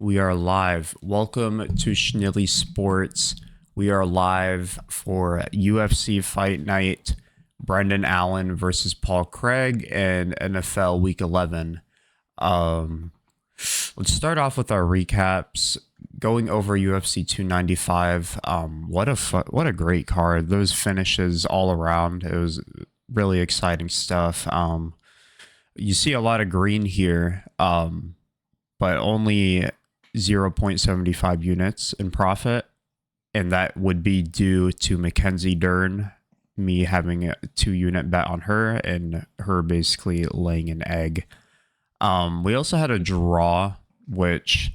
We are live. Welcome to Schnilly Sports. We are live for UFC Fight Night, Brendan Allen versus Paul Craig, and NFL Week 11. Um, let's start off with our recaps. Going over UFC 295. What a great card. Those finishes all around. It was really exciting stuff. You see a lot of green here. But only 0.75 units in profit. And that would be due to Mackenzie Dern, me having a 2 unit bet on her and her basically laying an egg. We also had a draw, which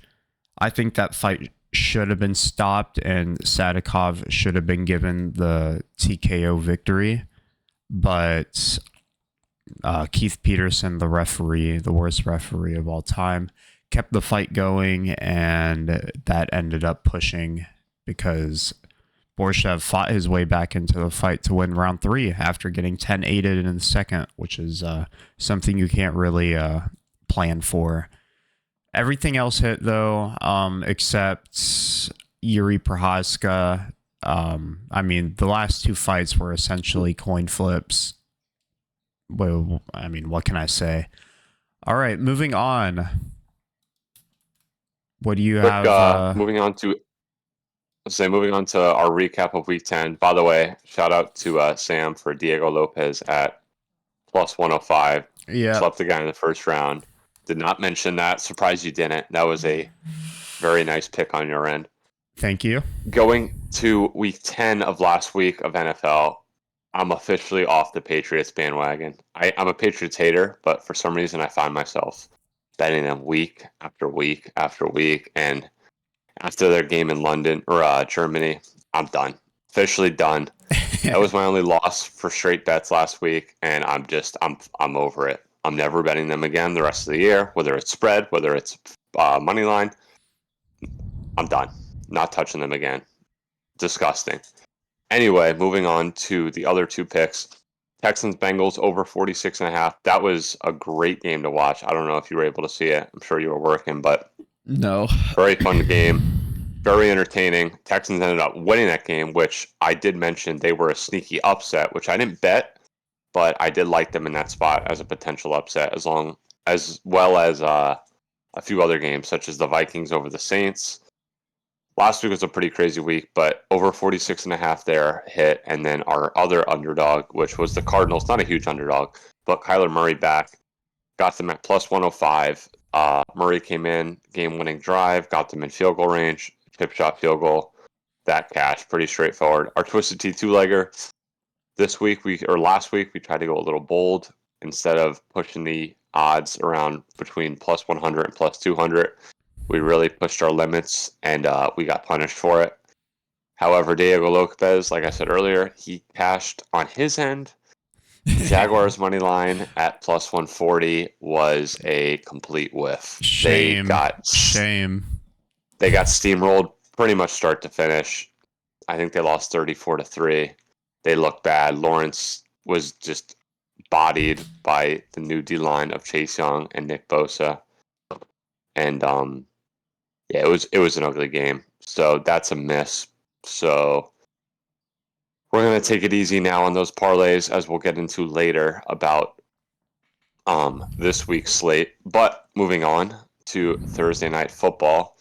I think that fight should have been stopped and Sadikov should have been given the TKO victory. But Keith Peterson, the referee, the worst referee of all time, kept the fight going, and that ended up pushing because Borshev fought his way back into the fight to win round 3 after getting 10-8'd in the second, which is something you can't really plan for. Everything else hit, though, except Yuri Prohaska. I mean, the last 2 fights were essentially coin flips. Well, I mean, what can I say? All right, moving on. What do you Quick, have? moving on to our recap of Week 10. By the way, shout out to Sam for Diego Lopez at plus 105. Yeah, Slept the guy in the first round. Did not mention that. Surprised you didn't. That was a very nice pick on your end. thank you. Going to Week 10 of last week of NFL, I'm officially off the Patriots bandwagon. I'm a Patriots hater, but for some reason I find myself betting them week after week after week, and after their game in London or Germany, I'm done. Officially done. That was my only loss for straight bets last week, and I'm over it. I'm never betting them again the rest of the year, whether it's spread, whether it's money line. I'm done. Not touching them again. Disgusting. Anyway, moving on to the other 2 picks. Texans Bengals over 46.5. That was a great game to watch. I don't know if you were able to see it. I'm sure you were working, but No. very fun game. Very entertaining. Texans ended up winning that game, which I did mention they were a sneaky upset, which I didn't bet, but I did like them in that spot as a potential upset, as well as a few other games, such as the Vikings over the Saints. Last week was a pretty crazy week, but over 46.5 there hit, and then our other underdog, which was the Cardinals, not a huge underdog, but Kyler Murray back, got them at plus 105. Murray came in, game-winning drive, got them in field goal range, chip shot field goal, that cash, pretty straightforward. Our Twisted Tea two-legger, last week, we tried to go a little bold. Instead of pushing the odds around between plus 100 and plus 200, we really pushed our limits, and we got punished for it. However, Diego Lopez, like I said earlier, he cashed on his end. Jaguars money line at plus 140 was a complete whiff. Shame. Shame. They got steamrolled pretty much start to finish. I think they lost 34-3. They looked bad. Lawrence was just bodied by the new D line of Chase Young and Nick Bosa, and yeah, it was an ugly game. So that's a miss. So we're gonna take it easy now on those parlays, as we'll get into later about this week's slate. But moving on to Thursday night football,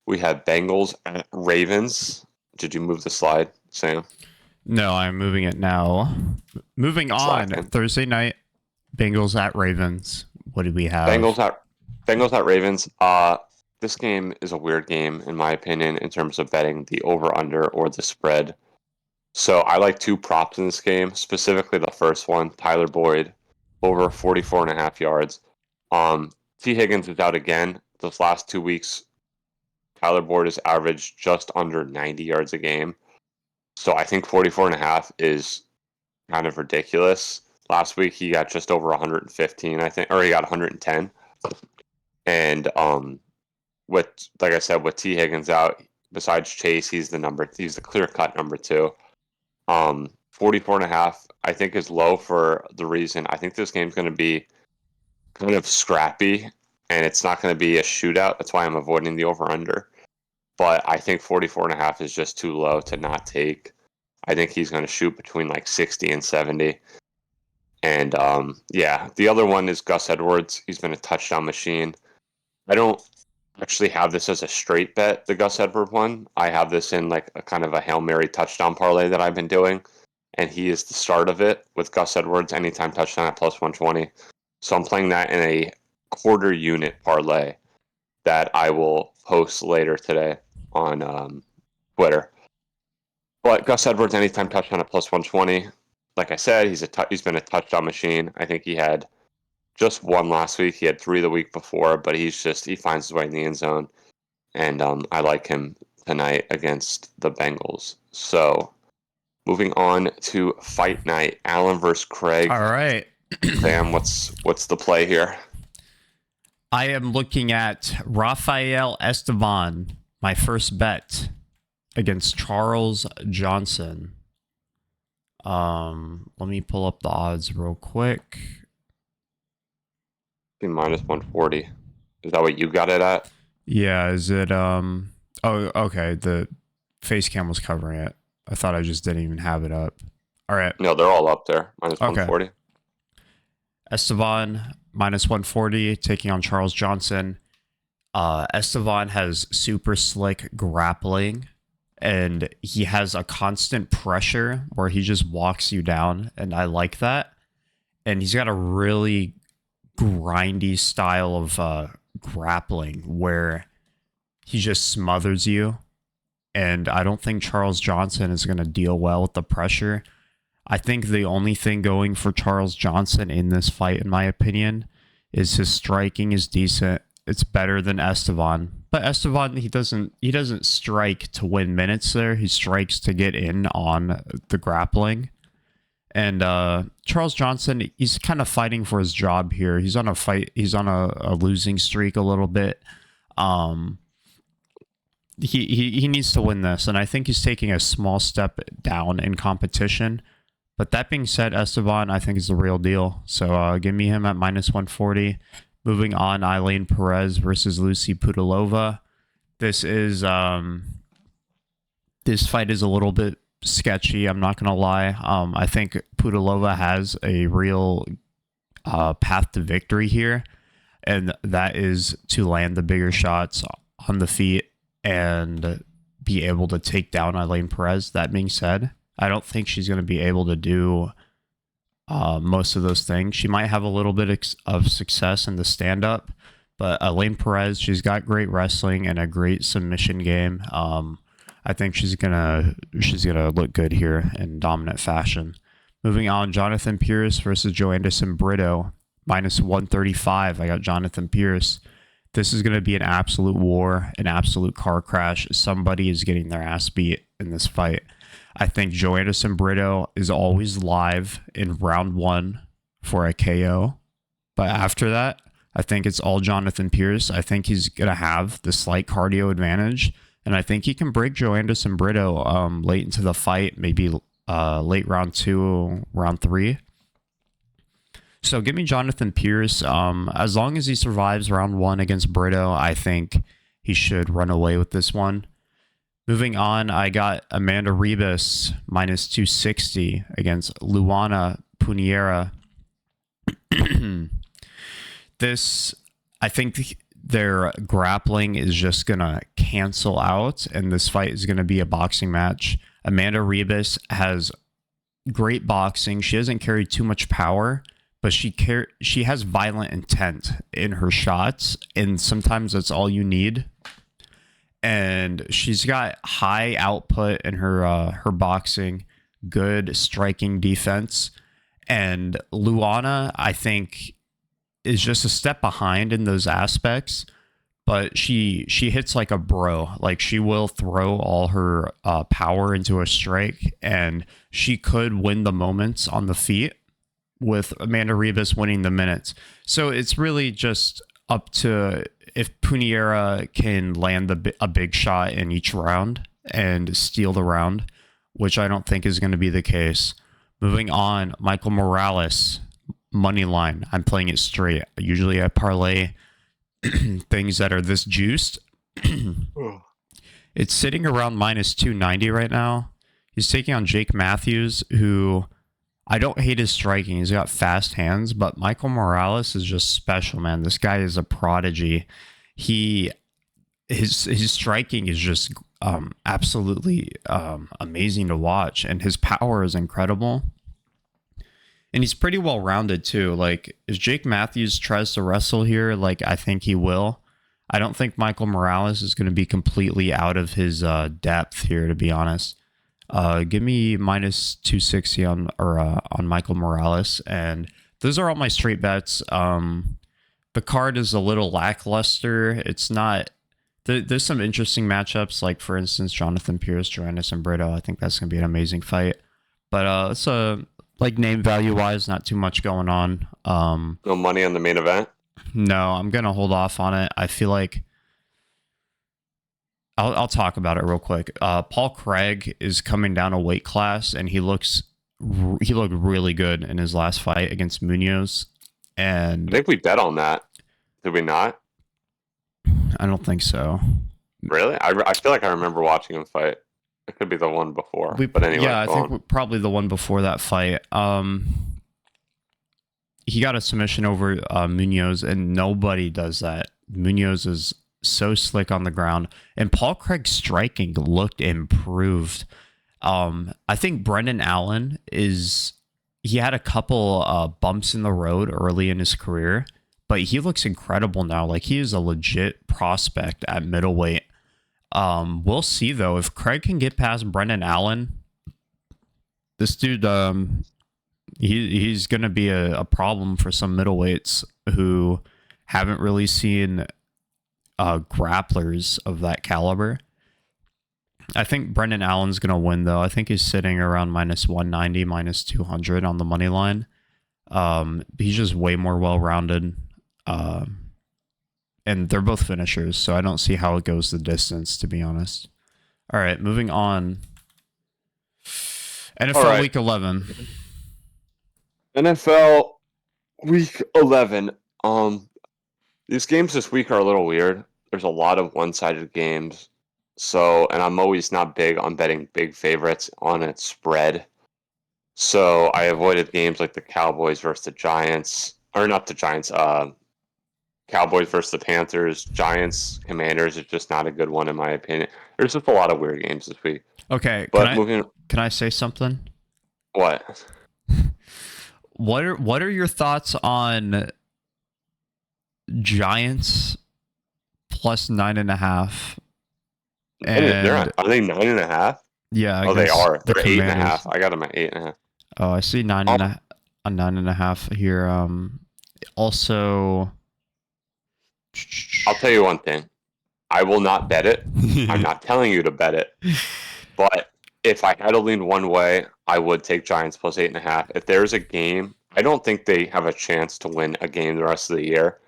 we have Bengals at Ravens. Did you move the slide, Sam? No, I'm moving it now. Moving on. Slacking. Thursday night, Bengals at Ravens. What do we have? Bengals at Ravens. This game is a weird game in my opinion in terms of betting the over under or the spread. So I like 2 props in this game, specifically the first one, Tyler Boyd, over 44.5 yards. T. Higgins is out again. Those last 2 weeks, Tyler Boyd has averaged just under 90 yards a game. So I think 44.5 is kind of ridiculous. Last week he got just over 115, I think, or he got 110. And with, like I said, with T. Higgins out, besides Chase, he's the clear cut number 2. 44.5, I think, is low for the reason I think this game's going to be kind of scrappy. and it's not going to be a shootout. That's why I'm avoiding the over/under. But I think 44.5 is just too low to not take. I think he's going to shoot between like 60 and 70. And yeah, the other one is Gus Edwards. He's been a touchdown machine. I don't actually have this as a straight bet, the Gus Edwards one. I have this in like a kind of a Hail Mary touchdown parlay that I've been doing. And he is the start of it with Gus Edwards, anytime touchdown at plus 120. So I'm playing that in a quarter unit parlay that I will post later today on Twitter. But Gus Edwards, anytime touchdown at plus 120. Like I said, he's been a touchdown machine. I think he had just one last week. He had 3 the week before, but he finds his way in the end zone. And I like him tonight against the Bengals. So moving on to fight night, Allen versus Craig. All right. Sam, what's the play here? I am looking at Rafael Esteban, my first bet, against Charles Johnson. Let me pull up the odds real quick. Minus 140. Is that what you got it at? Yeah, is it oh okay, the face cam was covering it. I thought I just didn't even have it up. All right. No, they're all up there. Minus 140. Esteban minus 140 taking on Charles Johnson. Esteban has super slick grappling, and he has a constant pressure where he just walks you down, and I like that. And he's got a really grindy style of grappling where he just smothers you. And I don't think Charles Johnson is going to deal well with the pressure. I think the only thing going for Charles Johnson in this fight, in my opinion, is his striking is decent. It's better than Esteban. But Esteban, he doesn't strike to win minutes there. He strikes to get in on the grappling. And Charles Johnson, he's kind of fighting for his job here. He's on a losing streak a little bit. He needs to win this, and I think he's taking a small step down in competition. But that being said, Esteban, I think, is the real deal. So give me him at minus 140. Moving on, Eileen Perez versus Lucy Pudilova. This fight is a little bit sketchy. I'm not gonna lie. I think Pudilova has a real path to victory here, and that is to land the bigger shots on the feet and be able to take down Eileen Perez. That being said, I don't think she's going to be able to do most of those things. She might have a little bit of success in the stand-up, but Eileen Perez, she's got great wrestling and a great submission game. I think she's gonna look good here in dominant fashion. Moving on, Jonathan Pierce versus Joanderson Brito, minus 135. I got Jonathan Pierce. This is going to be an absolute war, an absolute car crash. Somebody is getting their ass beat in this fight. I think Joanderson Brito is always live in round 1 for a KO. But after that, I think it's all Jonathan Pierce. I think he's going to have the slight cardio advantage. And I think he can break Joanderson Brito late into the fight, maybe late round 2, round 3. So give me Jonathan Pierce. As long as he survives round 1 against Brito, I think he should run away with this one. Moving on, I got Amanda Ribas minus 260 against Luana Puniera. I think their grappling is just going to cancel out, and this fight is going to be a boxing match. Amanda Ribas has great boxing. She hasn't carried too much power, but she has violent intent in her shots, and sometimes that's all you need. And she's got high output in her boxing, good striking defense. And Luana, I think, is just a step behind in those aspects, but she hits like a bro. Like, she will throw all her power into a strike, and she could win the moments on the feet, with Amanda Ribas winning the minutes. So it's really just up to if Puniera can land a big shot in each round and steal the round, which I don't think is going to be the case. Moving on, Michael Morales, money line. I'm playing it straight. Usually I parlay things that are this juiced. It's sitting around minus 290 right now. He's taking on Jake Matthews, who I don't hate his striking. He's got fast hands, but Michael Morales is just special, man. This guy is a prodigy. He his striking is just absolutely amazing to watch, and his power is incredible. And he's pretty well rounded too. Like, if Jake Matthews tries to wrestle here, like I think he will. I don't think Michael Morales is going to be completely out of his depth here, to be honest. Give me minus 260 on Michael Morales, and those are all my straight bets. The card is a little lackluster. It's not. There's some interesting matchups, like for instance, Jonathan Pierce, Joannis, and Brito. I think that's gonna be an amazing fight. But it's like name value wise, not too much going on. No money on the main event. No, I'm gonna hold off on it. I feel like I'll talk about it real quick. Paul Craig is coming down a weight class, and he looked really good in his last fight against Munoz. I And think we bet on that. Did we not? I don't think so. Really? I feel like I remember watching him fight. It could be the one before. But anyway, yeah, I think probably the one before that fight. He got a submission over Munoz, and nobody does that. Munoz is so slick on the ground, and Paul Craig's striking looked improved. I think Brendan Allen he had a couple bumps in the road early in his career, but he looks incredible now. Like, he is a legit prospect at middleweight. We'll see though if Craig can get past Brendan Allen. This dude, he's gonna be a problem for some middleweights who haven't really seen grapplers of that caliber. I think Brendan Allen's gonna win though. I think he's sitting around minus 190, minus 200 on the money line. He's just way more well rounded. And they're both finishers, so I don't see how it goes the distance, to be honest. All right, moving on. NFL Week 11. NFL Week 11. These games this week are a little weird. There's a lot of one-sided games. So, and I'm always not big on betting big favorites on its spread. So I avoided games like the Cowboys versus the Giants, or not the Giants, Cowboys versus the Panthers, Giants, Commanders is just not a good one in my opinion. There's just a lot of weird games this week. Okay, But can I say something? what? What are your thoughts on Giants plus 9.5? Are they 9.5? Yeah, Oh, they are. They're Commanders. 8.5. I got them at 8.5. Oh, I see 9.5 here. Also, I'll tell you one thing. I will not bet it. I'm not telling you to bet it. But if I had to lean one way, I would take Giants plus 8.5. If there's a game, I don't think they have a chance to win a game the rest of the year,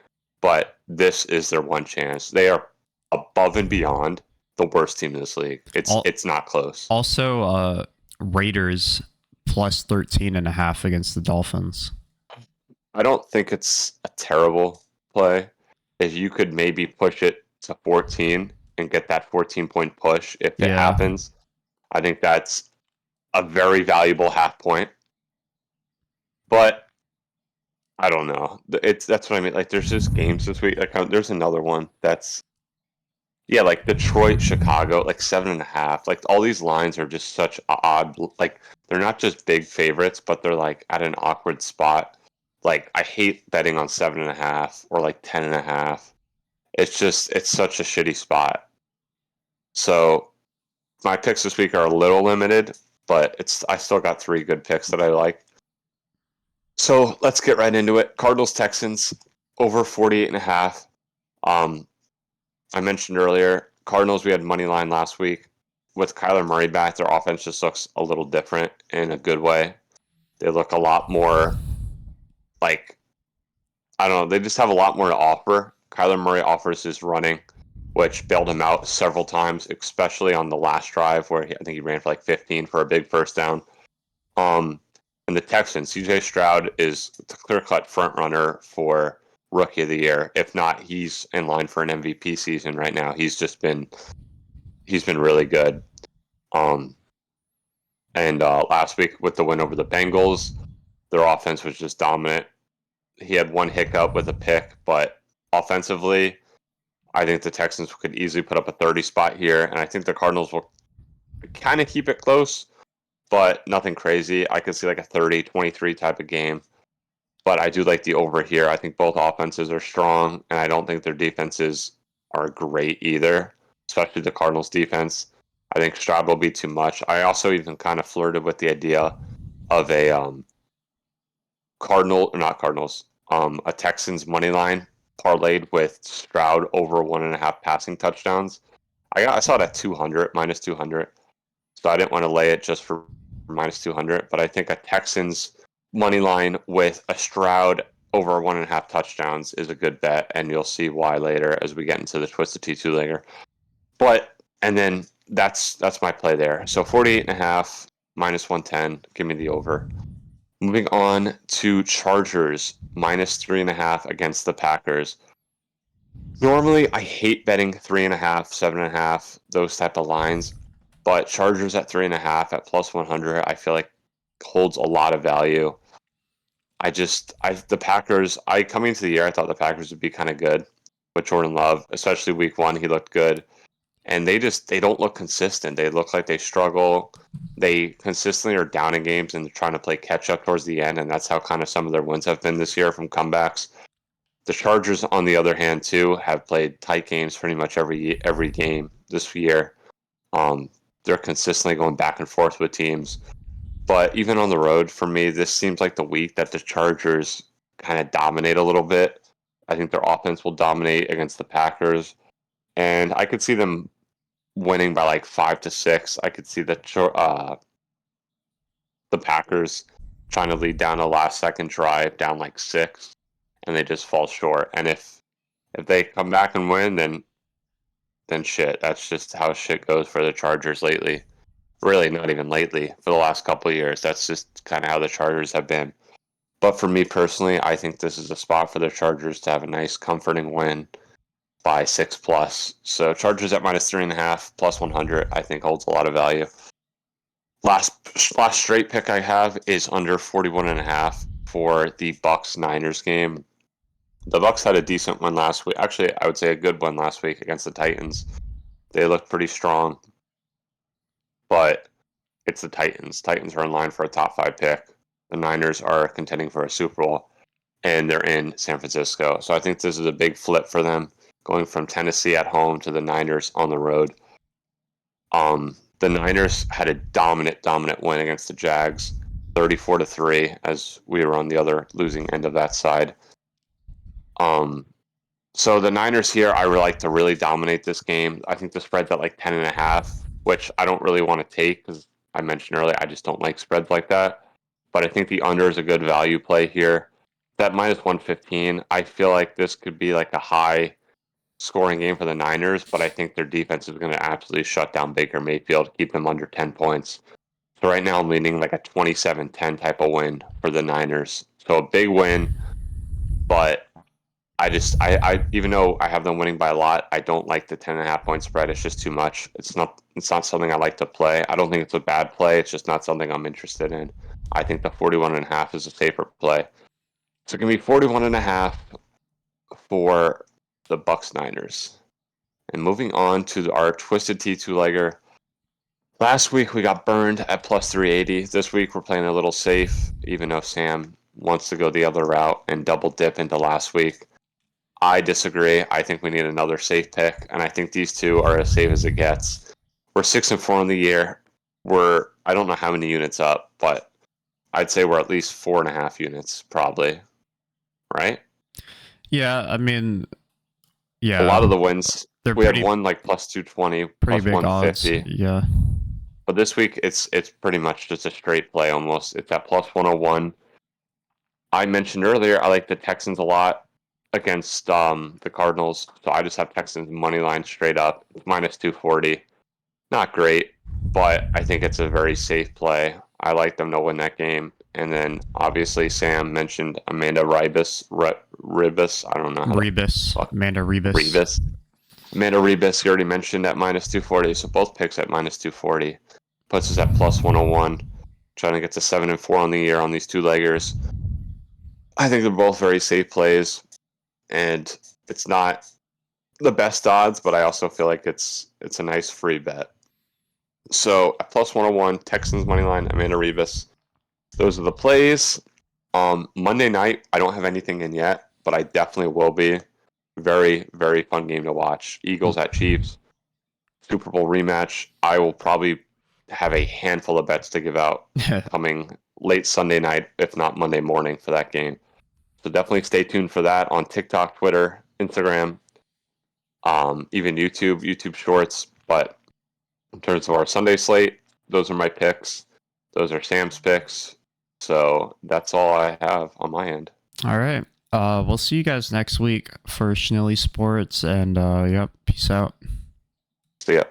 but this is their one chance. They are above and beyond the worst team in this league. It's not close. Also, Raiders plus 13.5 against the Dolphins. I don't think it's a terrible play. If you could maybe push it to 14 and get that 14-point push, if it happens, I think that's a very valuable half point. But I don't know. That's what I mean. Like, there's just games this week. Like, there's another one that's like Detroit, Chicago, like 7.5. Like, all these lines are just such odd. Like, they're not just big favorites, but they're like at an awkward spot. Like, I hate betting on 7.5 or like 10.5. It's such a shitty spot. So my picks this week are a little limited, but I still got 3 good picks that I like. So let's get right into it. Cardinals, Texans, over 48.5. I mentioned earlier, Cardinals, we had money line last week. With Kyler Murray back, their offense just looks a little different in a good way. They look a lot more like, I don't know, they just have a lot more to offer. Kyler Murray offers his running, which bailed him out several times, especially on the last drive where I think he ran for like 15 for a big first down. And the Texans, CJ Stroud is the clear-cut front runner for rookie of the year. If not, he's in line for an MVP season right now. He's been really good. Um, and last week with the win over the Bengals, their offense was just dominant. He had one hiccup with a pick, but offensively, I think the Texans could easily put up a 30 spot here, and I think the Cardinals will kind of keep it close, but nothing crazy. I could see like a 30-23 type of game, but I do like the over here. I think both offenses are strong, and I don't think their defenses are great either, especially the Cardinals defense. I think Stroud will be too much. I also even kind of flirted with the idea of a a Texans money line parlayed with Stroud over 1.5 passing touchdowns. I saw it at 200, minus 200. So I didn't want to lay it just for minus 200, but I think a Texans money line with a Stroud over 1.5 touchdowns is a good bet, and you'll see why later as we get into the Twisted T2 later. And then that's my play there. So 48.5 minus 110, give me the over. Moving on to Chargers, minus 3.5 against the Packers. Normally, I hate betting 3.5, 7.5, those type of lines, but Chargers at 3.5 at plus 100, I feel like holds a lot of value. The Packers, coming into the year, I thought the Packers would be kind of good with Jordan Love, especially week one, he looked good. And they don't look consistent. They look like they struggle. They consistently are down in games and they're trying to play catch up towards the end, and that's how kind of some of their wins have been this year from comebacks. The Chargers, on the other hand, too, have played tight games pretty much every game this year. They're consistently going back and forth with teams. But even on the road, for me, this seems like the week that the Chargers kind of dominate a little bit. I think their offense will dominate against the Packers. And I could see them winning by like 5-6. I could see the Packers trying to lead down a last second drive down like 6, and they just fall short. And if they come back and win, then shit. That's just how shit goes for the Chargers lately. Really, not even lately. For the last couple of years, that's just kind of how the Chargers have been. But for me personally, I think this is a spot for the Chargers to have a nice, comforting win by 6+. So Chargers at minus 3.5 plus 100, I think holds a lot of value. Last straight pick I have is under 41.5 for the Bucks-Niners game. The Bucks had a decent one last week. Actually, I would say a good one last week against the Titans. They looked pretty strong, but it's the Titans. Titans are in line for a top 5 pick. The Niners are contending for a Super Bowl, and they're in San Francisco. So I think this is a big flip for them, going from Tennessee at home to the Niners on the road. The Niners had a dominant win against the Jags, 34-3, as we were on the other losing end of that side. So the Niners here, I would like to really dominate this game. I think the spread's at like 10.5, which I don't really want to take because I mentioned earlier I just don't like spreads like that. But I think the under is a good value play here. That minus 115, I feel like this could be like a high scoring game for the Niners, but I think their defense is going to absolutely shut down Baker Mayfield, keep them under 10 points. So right now I'm leaning like a 27-10 type of win for the Niners. So a big win, but I even though I have them winning by a lot, I don't like the 10.5 point spread. It's just too much. It's not something I like to play. I don't think it's a bad play. It's just not something I'm interested in. I think the 41.5 is a safer play. So it can be 41.5 for the Bucks Niners. And moving on to our Twisted T2 legger. Last week we got burned at plus 380. This week we're playing a little safe, even though Sam wants to go the other route and double dip into last week. I disagree. I think we need another safe pick, and I think these two are as safe as it gets. We're 6-4 in the year. I don't know how many units up, but I'd say we're at least 4.5 units, probably. Right? Yeah, I mean, yeah. A lot of the wins, we had one like plus 220, pretty plus big 150. odds. Yeah. But this week, it's pretty much just a straight play almost. It's at plus 101. I mentioned earlier, I like the Texans a lot against the Cardinals. So I just have Texans money line straight up. It's minus 240. Not great, but I think it's a very safe play. I like them to win that game. And then obviously Sam mentioned Amanda Ribas. Ribas. I don't know how Rebus. Amanda Rebus. Ribas. Amanda Rebus, you already mentioned at minus 240. So both picks at minus 240. Puts us at plus 101. Trying to get to 7-4 on the year on these two leggers. I think they're both very safe plays. And it's not the best odds, but I also feel like it's a nice free bet. So at plus 101, Texans money line, Amanda Ribas. Those are the plays. Monday night, I don't have anything in yet, but I definitely will be. Very, very fun game to watch. Eagles at Chiefs, Super Bowl rematch. I will probably have a handful of bets to give out coming late Sunday night, if not Monday morning, for that game. So definitely stay tuned for that on TikTok, Twitter, Instagram, even YouTube Shorts. But in terms of our Sunday slate, those are my picks. Those are Sam's picks. So that's all I have on my end. All right. We'll see you guys next week for Schnilly Sports, and yep, peace out. See ya.